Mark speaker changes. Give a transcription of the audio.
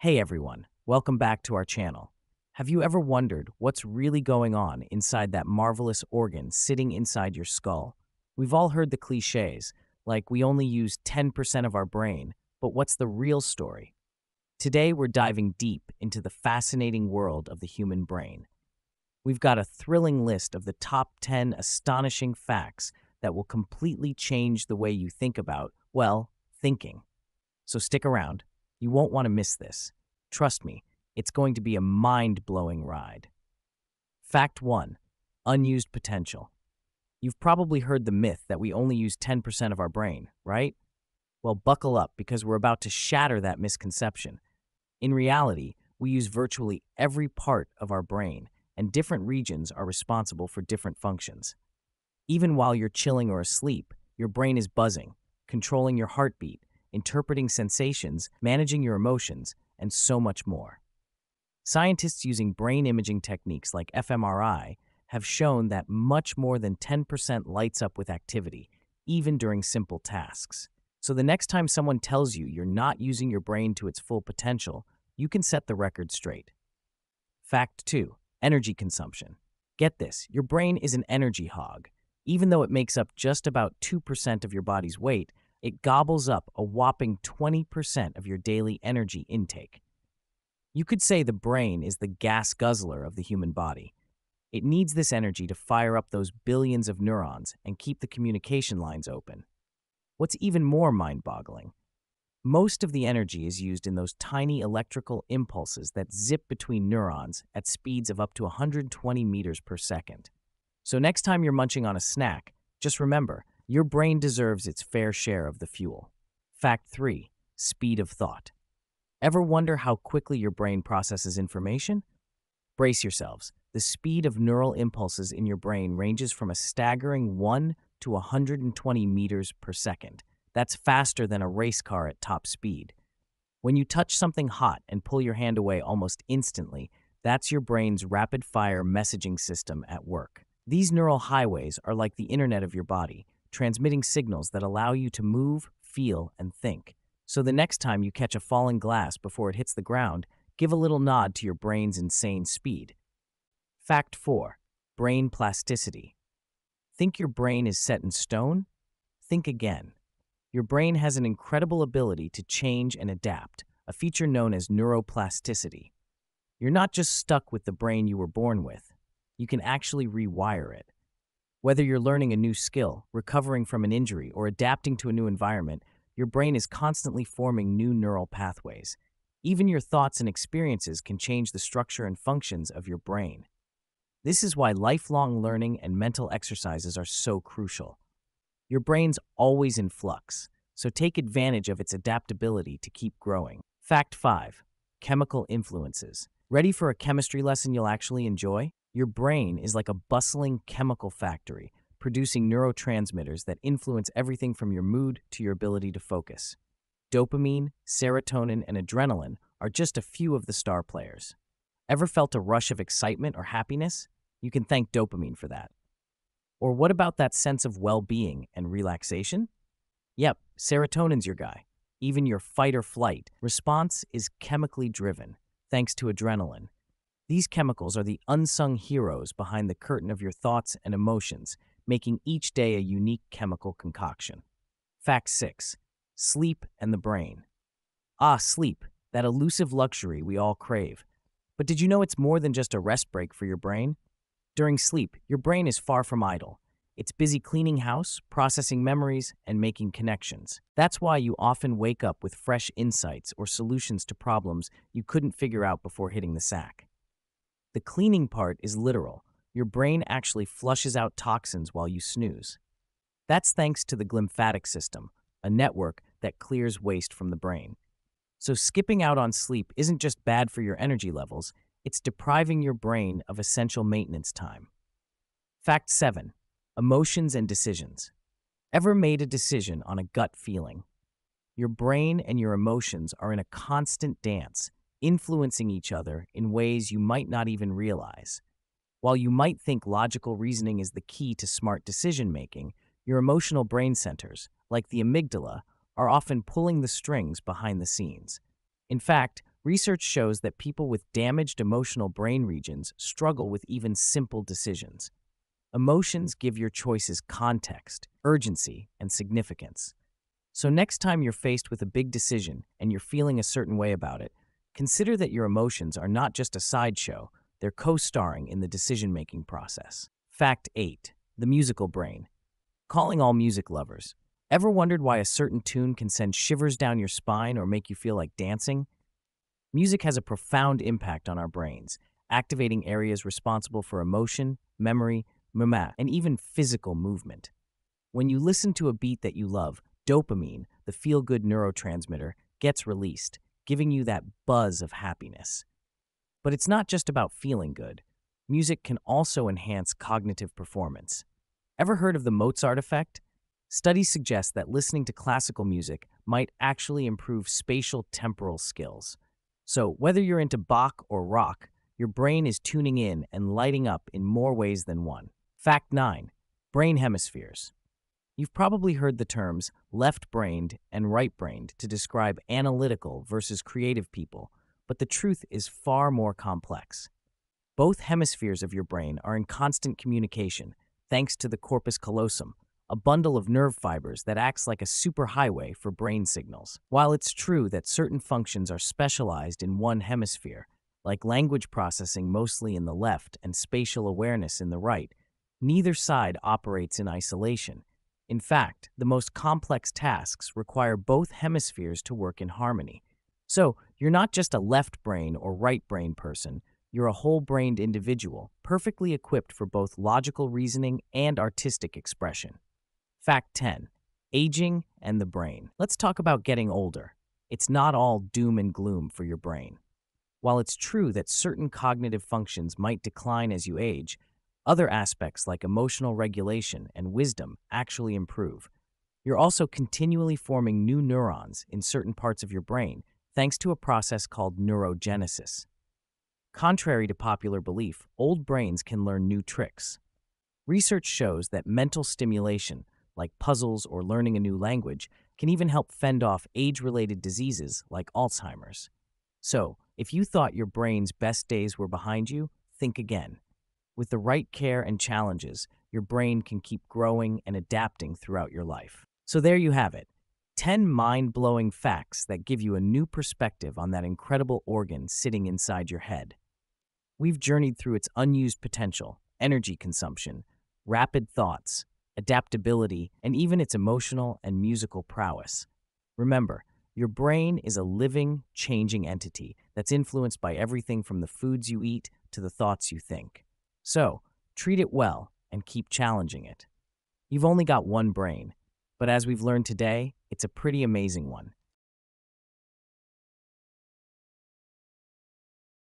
Speaker 1: Hey everyone, welcome back to our channel. Have you ever wondered what's really going on inside that marvelous organ sitting inside your skull? We've all heard the cliches, like we only use 10% of our brain, but what's the real story? Today we're diving deep into the fascinating world of the human brain. We've got a thrilling list of the top 10 astonishing facts that will completely change the way you think about, well, thinking. So stick around. You won't want to miss this. Trust me, it's going to be a mind-blowing ride. Fact 1. Unused potential. You've probably heard the myth that we only use 10% of our brain, right? Well, buckle up because we're about to shatter that misconception. In reality, we use virtually every part of our brain, and different regions are responsible for different functions. Even while you're chilling or asleep, your brain is buzzing, controlling your heartbeat, interpreting sensations, managing your emotions, and so much more. Scientists using brain imaging techniques like fMRI have shown that much more than 10% lights up with activity, even during simple tasks. So the next time someone tells you you're not using your brain to its full potential, you can set the record straight. Fact 2. Energy consumption. Get this, your brain is an energy hog. Even though it makes up just about 2% of your body's weight, it gobbles up a whopping 20% of your daily energy intake. You could say the brain is the gas guzzler of the human body. It needs this energy to fire up those billions of neurons and keep the communication lines open. What's even more mind-boggling? Most of the energy is used in those tiny electrical impulses that zip between neurons at speeds of up to 120 meters per second. So next time you're munching on a snack, just remember, your brain deserves its fair share of the fuel. Fact 3. Speed of thought. Ever wonder how quickly your brain processes information? Brace yourselves. The speed of neural impulses in your brain ranges from a staggering 1 to 120 meters per second. That's faster than a race car at top speed. When you touch something hot and pull your hand away almost instantly, that's your brain's rapid-fire messaging system at work. These neural highways are like the internet of your body, transmitting signals that allow you to move, feel, and think. So the next time you catch a falling glass before it hits the ground, give a little nod to your brain's insane speed. Fact 4. Brain plasticity. Think your brain is set in stone? Think again. Your brain has an incredible ability to change and adapt, a feature known as neuroplasticity. You're not just stuck with the brain you were born with. You can actually rewire it. Whether you're learning a new skill, recovering from an injury, or adapting to a new environment, your brain is constantly forming new neural pathways. Even your thoughts and experiences can change the structure and functions of your brain. This is why lifelong learning and mental exercises are so crucial. Your brain's always in flux, so take advantage of its adaptability to keep growing. Fact 5. Chemical influences. Ready for a chemistry lesson you'll actually enjoy? Your brain is like a bustling chemical factory, producing neurotransmitters that influence everything from your mood to your ability to focus. Dopamine, serotonin, and adrenaline are just a few of the star players. Ever felt a rush of excitement or happiness? You can thank dopamine for that. Or what about that sense of well-being and relaxation? Yep, serotonin's your guy. Even your fight or flight response is chemically driven, thanks to adrenaline. These chemicals are the unsung heroes behind the curtain of your thoughts and emotions, making each day a unique chemical concoction. Fact 6. Sleep and the brain. Sleep, that elusive luxury we all crave. But did you know it's more than just a rest break for your brain? During sleep, your brain is far from idle. It's busy cleaning house, processing memories, and making connections. That's why you often wake up with fresh insights or solutions to problems you couldn't figure out before hitting the sack. The cleaning part is literal. Your brain actually flushes out toxins while you snooze. That's thanks to the glymphatic system, a network that clears waste from the brain. So skipping out on sleep isn't just bad for your energy levels, it's depriving your brain of essential maintenance time. Fact 7. Emotions and decisions. Ever made a decision on a gut feeling? Your brain and your emotions are in a constant dance, influencing each other in ways you might not even realize. While you might think logical reasoning is the key to smart decision-making, your emotional brain centers, like the amygdala, are often pulling the strings behind the scenes. In fact, Research shows that people with damaged emotional brain regions struggle with even simple decisions. Emotions give your choices context, urgency, and significance. So next time you're faced with a big decision and you're feeling a certain way about it, consider that your emotions are not just a sideshow, they're co-starring in the decision-making process. Fact 8. The musical brain. Calling all music lovers. Ever wondered why a certain tune can send shivers down your spine or make you feel like dancing? Music has a profound impact on our brains, activating areas responsible for emotion, memory, and even physical movement. When you listen to a beat that you love, dopamine, the feel-good neurotransmitter, gets released, giving you that buzz of happiness. But it's not just about feeling good. Music can also enhance cognitive performance. Ever heard of the Mozart effect? Studies suggest that listening to classical music might actually improve spatial temporal skills. So, whether you're into Bach or rock, your brain is tuning in and lighting up in more ways than one. Fact 9. Brain hemispheres. You've probably heard the terms left-brained and right-brained to describe analytical versus creative people, but the truth is far more complex. Both hemispheres of your brain are in constant communication thanks to the corpus callosum, a bundle of nerve fibers that acts like a superhighway for brain signals. While it's true that certain functions are specialized in one hemisphere, like language processing mostly in the left and spatial awareness in the right, neither side operates in isolation. In fact, the most complex tasks require both hemispheres to work in harmony. So, you're not just a left brain or right brain person, you're a whole-brained individual, perfectly equipped for both logical reasoning and artistic expression. Fact 10. Aging and the brain. Let's talk about getting older. It's not all doom and gloom for your brain. While it's true that certain cognitive functions might decline as you age, other aspects like emotional regulation and wisdom actually improve. You're also continually forming new neurons in certain parts of your brain thanks to a process called neurogenesis. Contrary to popular belief, old brains can learn new tricks. Research shows that mental stimulation, like puzzles or learning a new language, can even help fend off age-related diseases like Alzheimer's. So, if you thought your brain's best days were behind you, think again. With the right care and challenges, your brain can keep growing and adapting throughout your life. So there you have it, 10 mind-blowing facts that give you a new perspective on that incredible organ sitting inside your head. We've journeyed through its unused potential, energy consumption, rapid thoughts, adaptability, and even its emotional and musical prowess. Remember, your brain is a living, changing entity that's influenced by everything from the foods you eat to the thoughts you think. So, treat it well and keep challenging it. You've only got one brain, but as we've learned today, it's a pretty amazing one.